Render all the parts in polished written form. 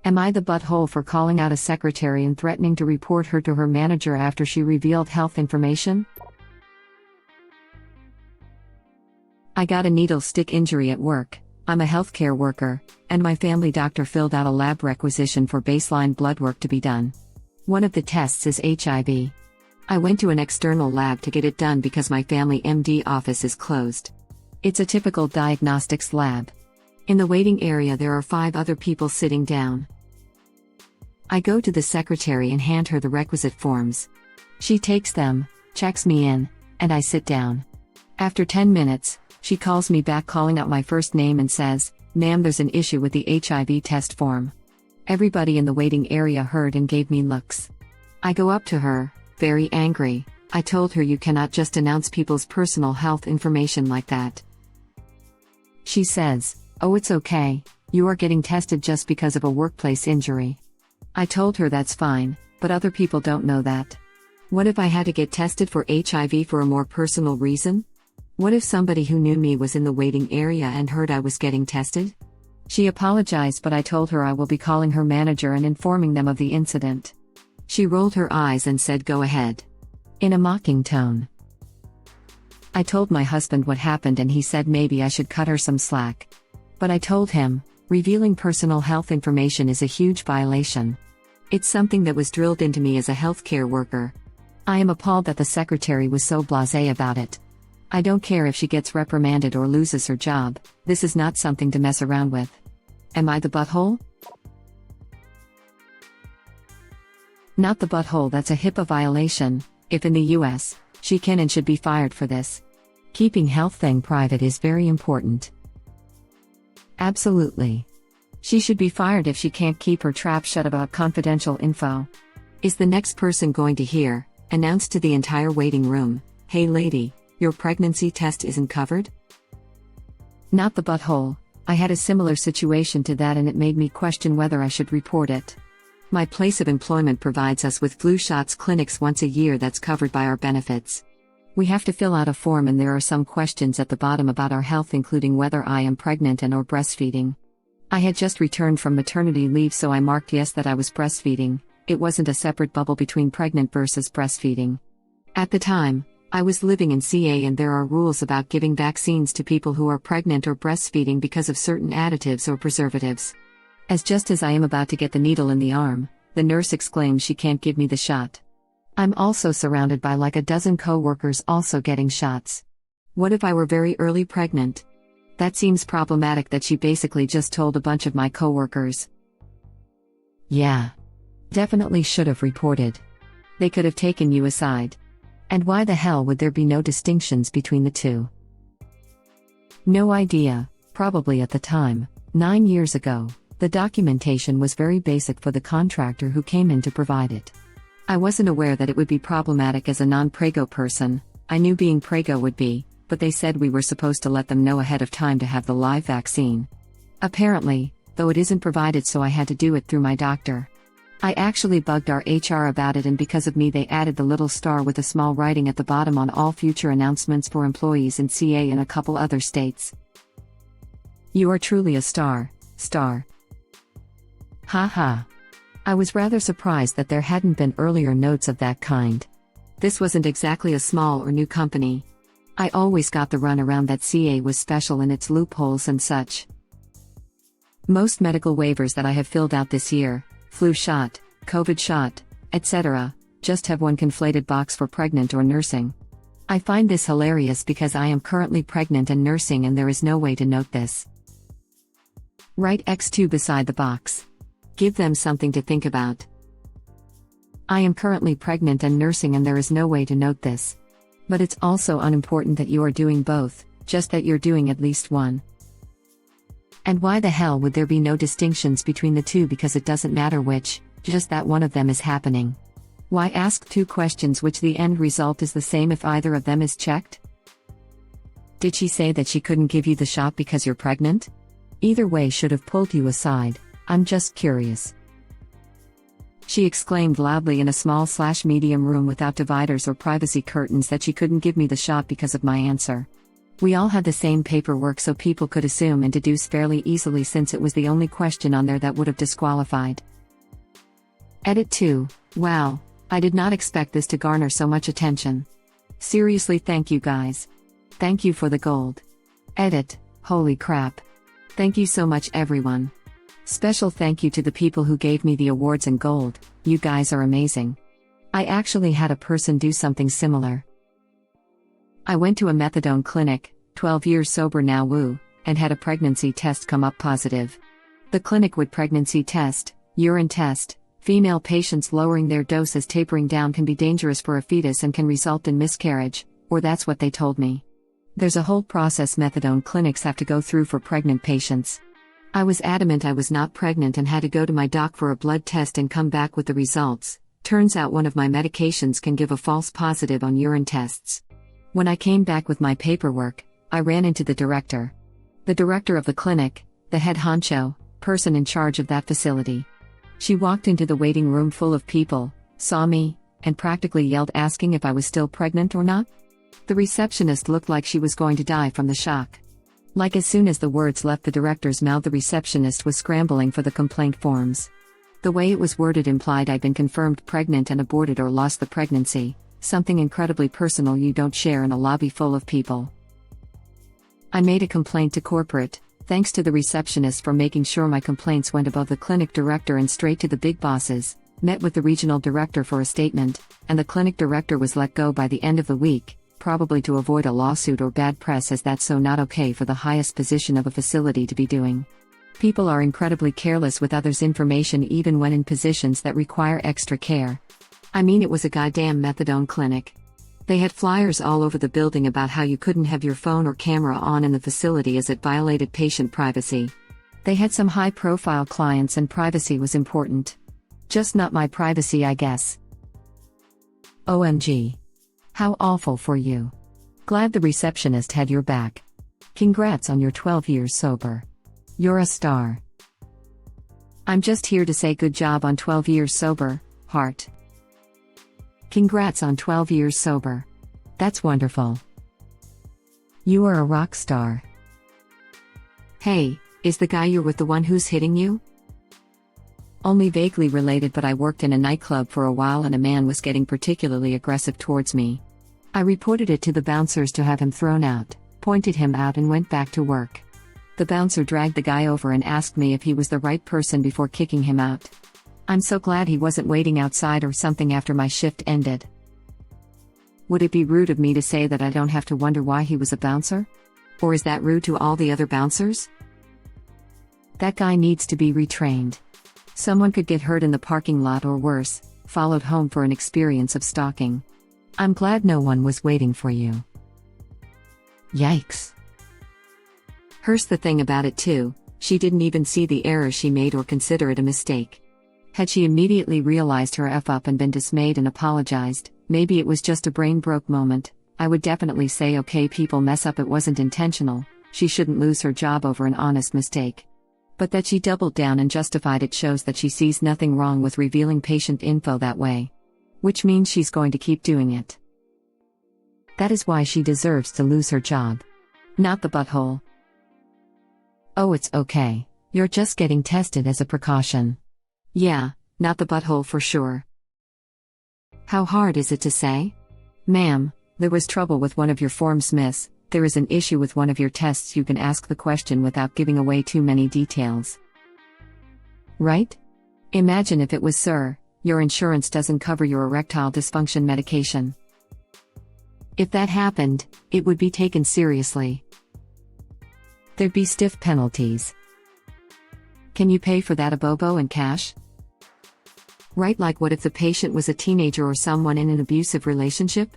Am I the butthole for calling out a secretary and threatening to report her to her manager after she revealed health information? I got a needle stick injury at work. I'm a healthcare worker, and my family doctor filled out a lab requisition for baseline blood work to be done. One of the tests is HIV. I went to an external lab to get it done because my family MD office is closed. It's a typical diagnostics lab. In the waiting area there are 5 other people sitting down. I go to the secretary and hand her the requisite forms. She takes them, checks me in, and I sit down. After 10 minutes, she calls me back calling out my first name and says, "Ma'am, there's an issue with the HIV test form." Everybody in the waiting area heard and gave me looks. I go up to her, very angry. I told her you cannot just announce people's personal health information like that. She says, "Oh, it's okay, you are getting tested just because of a workplace injury." I told her that's fine, but other people don't know that. What if I had to get tested for HIV for a more personal reason? What if somebody who knew me was in the waiting area and heard I was getting tested? She apologized, but I told her I will be calling her manager and informing them of the incident. She rolled her eyes and said, "Go ahead," in a mocking tone. I told my husband what happened and he said maybe I should cut her some slack. But I told him, revealing personal health information is a huge violation. It's something that was drilled into me as a healthcare worker. I am appalled that the secretary was so blasé about it. I don't care if she gets reprimanded or loses her job, this is not something to mess around with. Am I the butthole? Not the butthole, that's a HIPAA violation. If in the US, she can and should be fired for this. Keeping health thing private is very important. Absolutely. She should be fired if she can't keep her trap shut about confidential info. Is the next person going to hear, announce to the entire waiting room, "Hey lady, your pregnancy test isn't covered?" Not the butthole. I had a similar situation to that and it made me question whether I should report it. My place of employment provides us with flu shots clinics once a year that's covered by our benefits. We have to fill out a form and there are some questions at the bottom about our health, including whether I am pregnant and or breastfeeding. I had just returned from maternity leave, so I marked yes that I was breastfeeding. It wasn't a separate bubble between pregnant versus breastfeeding. At the time, I was living in CA and there are rules about giving vaccines to people who are pregnant or breastfeeding because of certain additives or preservatives. Just as I am about to get the needle in the arm, the nurse exclaims she can't give me the shot. I'm also surrounded by like a dozen co-workers also getting shots. What if I were very early pregnant? That seems problematic that she basically just told a bunch of my co-workers. Yeah. Definitely should have reported. They could have taken you aside. And why the hell would there be no distinctions between the two? No idea, probably at the time, 9 years ago, the documentation was very basic for the contractor who came in to provide it. I wasn't aware that it would be problematic as a non-prego person. I knew being prego would be, but they said we were supposed to let them know ahead of time to have the live vaccine. Apparently, though it isn't provided, so I had to do it through my doctor. I actually bugged our HR about it, and because of me they added the little star with a small writing at the bottom on all future announcements for employees in CA and a couple other states. You are truly a star. Haha. I was rather surprised that there hadn't been earlier notes of that kind. This wasn't exactly a small or new company. I always got the run around that CA was special in its loopholes and such. Most medical waivers that I have filled out this year, flu shot, COVID shot, etc., just have one conflated box for pregnant or nursing. I find this hilarious because I am currently pregnant and nursing and there is no way to note this. Write X2 beside the box. Give them something to think about. I am currently pregnant and nursing and there is no way to note this. But it's also unimportant that you are doing both, just that you're doing at least one. And why the hell would there be no distinctions between the two? Because it doesn't matter which, just that one of them is happening. Why ask 2 questions which the end result is the same if either of them is checked? Did she say that she couldn't give you the shot because you're pregnant? Either way should have pulled you aside. I'm just curious. She exclaimed loudly in a small/medium room without dividers or privacy curtains that she couldn't give me the shot because of my answer. We all had the same paperwork so people could assume and deduce fairly easily since it was the only question on there that would have disqualified. Edit 2. Wow, I did not expect this to garner so much attention. Seriously, thank you guys. Thank you for the gold. Edit, holy crap. Thank you so much everyone. Special thank you to the people who gave me the awards and gold, you guys are amazing. I actually had a person do something similar. I went to a methadone clinic, 12 years sober now woo, and had a pregnancy test come up positive. The clinic would pregnancy test, urine test, female patients lowering their doses tapering down can be dangerous for a fetus and can result in miscarriage, or that's what they told me. There's a whole process methadone clinics have to go through for pregnant patients. I was adamant I was not pregnant and had to go to my doc for a blood test and come back with the results. Turns out one of my medications can give a false positive on urine tests. When I came back with my paperwork, I ran into the director. The director of the clinic, the head honcho, person in charge of that facility. She walked into the waiting room full of people, saw me, and practically yelled asking if I was still pregnant or not. The receptionist looked like she was going to die from the shock. Like as soon as the words left the director's mouth, the receptionist was scrambling for the complaint forms. The way it was worded implied I'd been confirmed pregnant and aborted or lost the pregnancy. Something incredibly personal you don't share in a lobby full of people. I made a complaint to corporate, thanks to the receptionist for making sure my complaints went above the clinic director and straight to the big bosses, met with the regional director for a statement, and the clinic director was let go by the end of the week, probably to avoid a lawsuit or bad press as that's so not okay for the highest position of a facility to be doing. People are incredibly careless with others' information even when in positions that require extra care. I mean, it was a goddamn methadone clinic. They had flyers all over the building about how you couldn't have your phone or camera on in the facility as it violated patient privacy. They had some high-profile clients and privacy was important. Just not my privacy, I guess. OMG. How awful for you. Glad the receptionist had your back. Congrats on your 12 years sober. You're a star. I'm just here to say good job on 12 years sober, heart. Congrats on 12 years sober. That's wonderful. You are a rock star. Hey, is the guy you're with the one who's hitting you? Only vaguely related, but I worked in a nightclub for a while and a man was getting particularly aggressive towards me. I reported it to the bouncers to have him thrown out, pointed him out and went back to work. The bouncer dragged the guy over and asked me if he was the right person before kicking him out. I'm so glad he wasn't waiting outside or something after my shift ended. Would it be rude of me to say that I don't have to wonder why he was a bouncer? Or is that rude to all the other bouncers? That guy needs to be retrained. Someone could get hurt in the parking lot or worse, followed home for an experience of stalking. I'm glad no one was waiting for you. Yikes. Here's the thing about it too, she didn't even see the error she made or consider it a mistake. Had she immediately realized her F-up and been dismayed and apologized, maybe it was just a brain broke moment, I would definitely say okay, people mess up, it wasn't intentional, she shouldn't lose her job over an honest mistake. But that she doubled down and justified it shows that she sees nothing wrong with revealing patient info that way. Which means she's going to keep doing it. That is why she deserves to lose her job. Not the butthole. Oh, it's okay, you're just getting tested as a precaution. Yeah, not the butthole for sure. How hard is it to say? Ma'am, there was trouble with one of your forms, miss. There is an issue with one of your tests. You can ask the question without giving away too many details. Right? Imagine if it was, sir, your insurance doesn't cover your erectile dysfunction medication. If that happened, it would be taken seriously. There'd be stiff penalties. Can you pay for that a bobo in cash? Right, like what if the patient was a teenager or someone in an abusive relationship?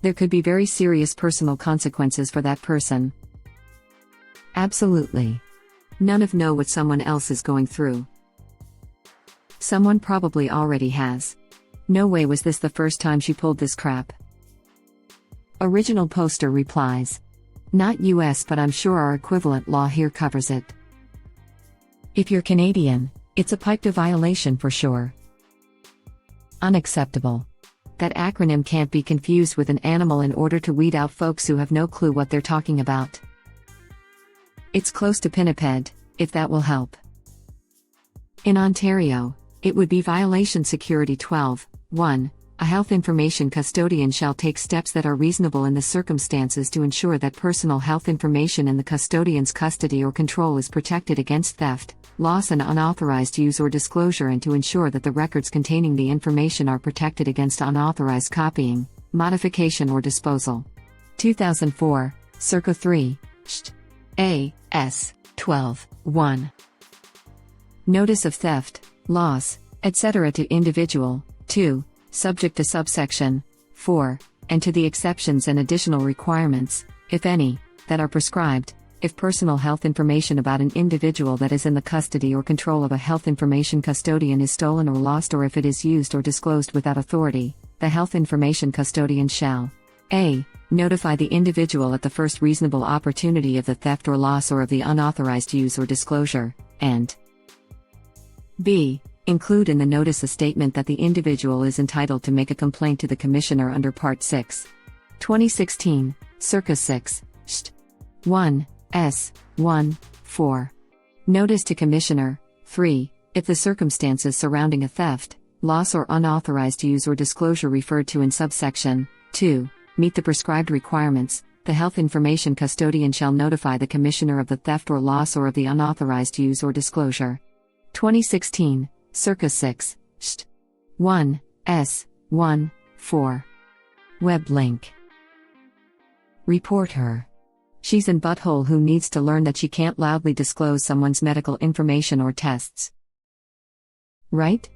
There could be very serious personal consequences for that person. Absolutely. None of know what someone else is going through. Someone probably already has. No way was this the first time she pulled this crap. Original poster replies. Not US, but I'm sure our equivalent law here covers it. If you're Canadian, it's a PIPA violation for sure. Unacceptable. That acronym can't be confused with an animal in order to weed out folks who have no clue what they're talking about. It's close to pinniped, if that will help. In Ontario, it would be Violation Security 12.1. A health information custodian shall take steps that are reasonable in the circumstances to ensure that personal health information in the custodian's custody or control is protected against theft, loss, and unauthorized use or disclosure, and to ensure that the records containing the information are protected against unauthorized copying, modification, or disposal. 2004, Circa 3, St. A.S. 12.1. Notice of theft, loss, etc. to individual. 2. Subject to subsection 4, and to the exceptions and additional requirements, if any, that are prescribed, if personal health information about an individual that is in the custody or control of a health information custodian is stolen or lost, or if it is used or disclosed without authority, the health information custodian shall a. Notify the individual at the first reasonable opportunity of the theft or loss or of the unauthorized use or disclosure, and b. Include in the notice a statement that the individual is entitled to make a complaint to the Commissioner under Part 6. 2016, Circa 6, St. 1, S. 1, 4. Notice to Commissioner. 3. If the circumstances surrounding a theft, loss, or unauthorized use or disclosure referred to in subsection 2 meet the prescribed requirements, the health information custodian shall notify the Commissioner of the theft or loss or of the unauthorized use or disclosure. 2016, Circa 6, St. 1, S. 1, 4. Web link. Report her. She's in butthole who needs to learn that she can't loudly disclose someone's medical information or tests. Right?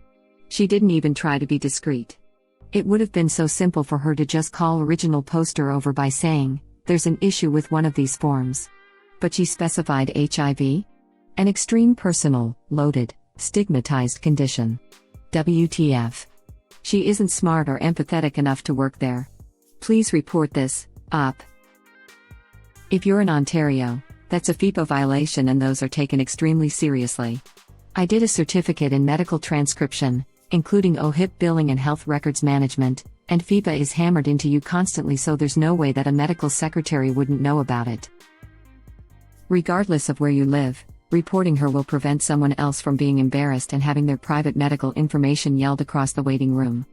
She didn't even try to be discreet. It would have been so simple for her to just call original poster over by saying, "There's an issue with one of these forms." But she specified HIV? An extreme personal, loaded, stigmatized condition. WTF. She isn't smart or empathetic enough to work there. Please report this, op. If you're in Ontario, that's a FIPPA violation, and those are taken extremely seriously. I did a certificate in medical transcription, including OHIP billing and health records management, and FIPPA is hammered into you constantly, so there's no way that a medical secretary wouldn't know about it. Regardless of where you live, reporting her will prevent someone else from being embarrassed and having their private medical information yelled across the waiting room.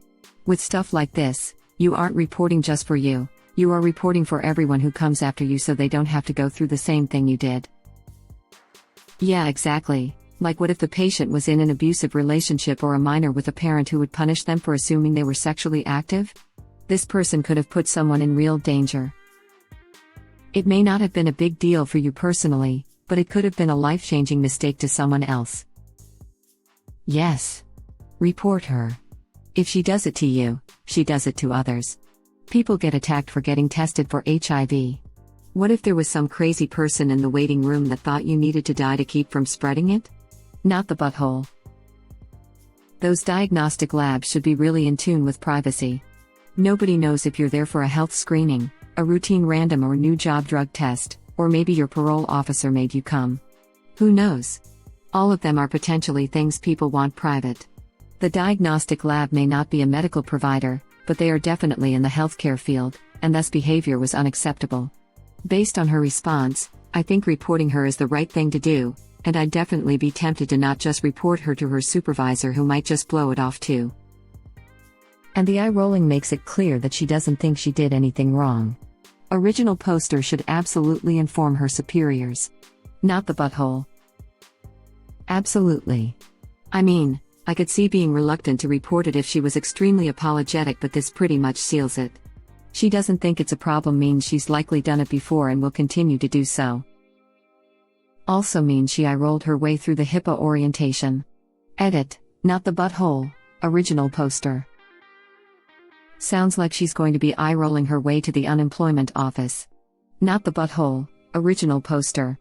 With stuff like this, you aren't reporting just for you, you are reporting for everyone who comes after you so they don't have to go through the same thing you did. Yeah, exactly. Like, what if the patient was in an abusive relationship or a minor with a parent who would punish them for assuming they were sexually active? This person could have put someone in real danger. It may not have been a big deal for you personally, but it could have been a life-changing mistake to someone else. Yes. Report her. If she does it to you, she does it to others. People get attacked for getting tested for HIV. What if there was some crazy person in the waiting room that thought you needed to die to keep from spreading it? Not the butthole. Those diagnostic labs should be really in tune with privacy. Nobody knows if you're there for a health screening, a routine random or new job drug test, or maybe your parole officer made you come. Who knows? All of them are potentially things people want private. The diagnostic lab may not be a medical provider, but they are definitely in the healthcare field, and thus behavior was unacceptable. Based on her response, I think reporting her is the right thing to do, and I'd definitely be tempted to not just report her to her supervisor, who might just blow it off too. And the eye rolling makes it clear that she doesn't think she did anything wrong. Original poster should absolutely inform her superiors. Not the butthole. Absolutely. I mean, I could see being reluctant to report it if she was extremely apologetic, but this pretty much seals it. She doesn't think it's a problem means she's likely done it before and will continue to do so. Also means she eye-rolled her way through the HIPAA orientation. Edit, not the butthole, original poster. Sounds like she's going to be eye-rolling her way to the unemployment office. Not the butthole, original poster.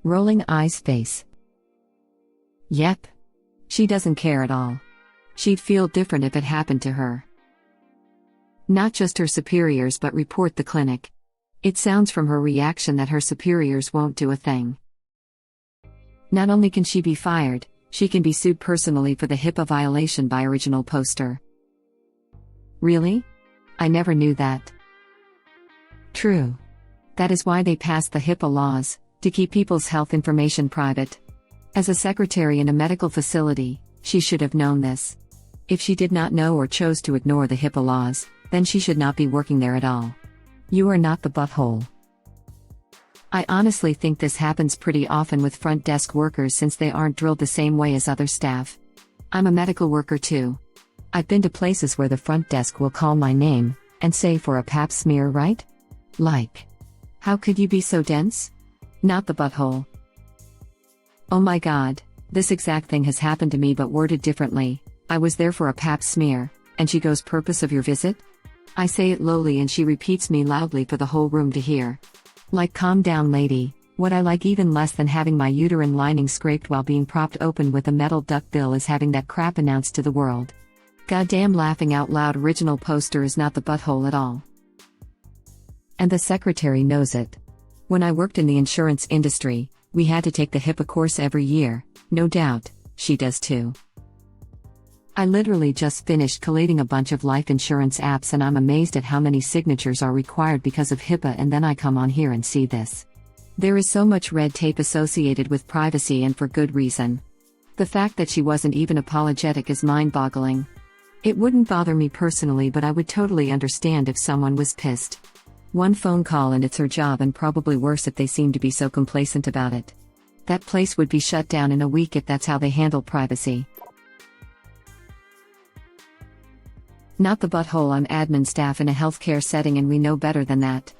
Rolling eyes face. Yep. She doesn't care at all. She'd feel different if it happened to her. Not just her superiors, but report the clinic. It sounds from her reaction that her superiors won't do a thing. Not only can she be fired, she can be sued personally for the HIPAA violation by original poster. Really? I never knew that. True. That is why they passed the HIPAA laws, to keep people's health information private. As a secretary in a medical facility, she should have known this. If she did not know or chose to ignore the HIPAA laws, then she should not be working there at all. You are not the butthole. I honestly think this happens pretty often with front desk workers since they aren't drilled the same way as other staff. I'm a medical worker too. I've been to places where the front desk will call my name and say for a pap smear, right? Like, how could you be so dense? Not the butthole. Oh my god, this exact thing has happened to me but worded differently. I was there for a pap smear, and she goes, purpose of your visit? I say it lowly and she repeats me loudly for the whole room to hear. Like, calm down lady. What I like even less than having my uterine lining scraped while being propped open with a metal duck bill is having that crap announced to the world. Goddamn, laughing out loud, original poster is not the butthole at all. And the secretary knows it. When I worked in the insurance industry, we had to take the HIPAA course every year, no doubt, she does too. I literally just finished collating a bunch of life insurance apps and I'm amazed at how many signatures are required because of HIPAA, and then I come on here and see this. There is so much red tape associated with privacy, and for good reason. The fact that she wasn't even apologetic is mind-boggling. It wouldn't bother me personally, but I would totally understand if someone was pissed. One phone call and it's her job, and probably worse if they seem to be so complacent about it. That place would be shut down in a week if that's how they handle privacy. Not the butthole. I'm admin staff in a healthcare setting and we know better than that.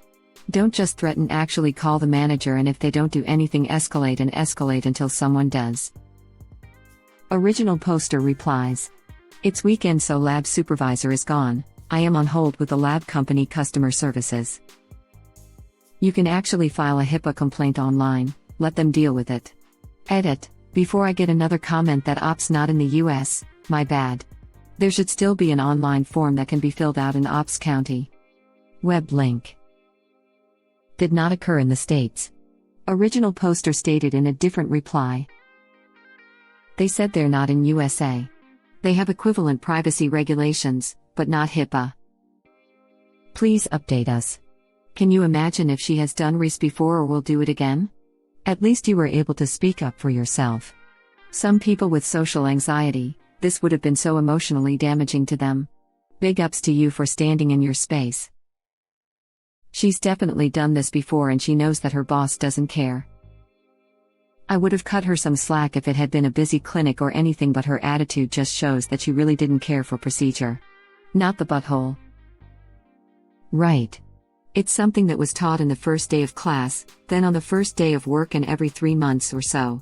Don't just threaten, actually call the manager, and if they don't do anything, escalate and escalate until someone does. Original poster replies. It's weekend so lab supervisor is gone. I am on hold with the lab company customer services. You can actually file a HIPAA complaint online, let them deal with it. Edit. Before I get another comment that ops not in the US, my bad. There should still be an online form that can be filled out in Ops County. Web link. Did not occur in the States. Original poster stated in a different reply. They said they're not in USA. They have equivalent privacy regulations, but not HIPAA. Please update us. Can you imagine if she has done this before or will do it again? At least you were able to speak up for yourself. Some people with social anxiety, this would have been so emotionally damaging to them. Big ups to you for standing in your space. She's definitely done this before and she knows that her boss doesn't care. I would have cut her some slack if it had been a busy clinic or anything, but her attitude just shows that she really didn't care for procedure. Not the butthole. Right. It's something that was taught in the first day of class, then on the first day of work, and every 3 months or so.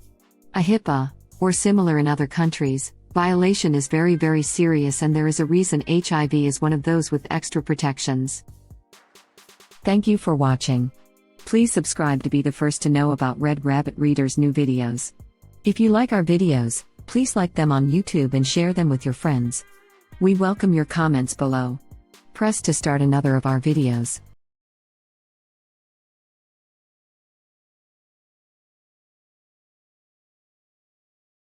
A HIPAA, or similar in other countries, violation is very, very serious, and there is a reason HIV is one of those with extra protections. Thank you for watching. Please subscribe to be the first to know about Red Rabbit Reader's new videos. If you like our videos, please like them on YouTube and share them with your friends. We welcome your comments below. Press to start another of our videos.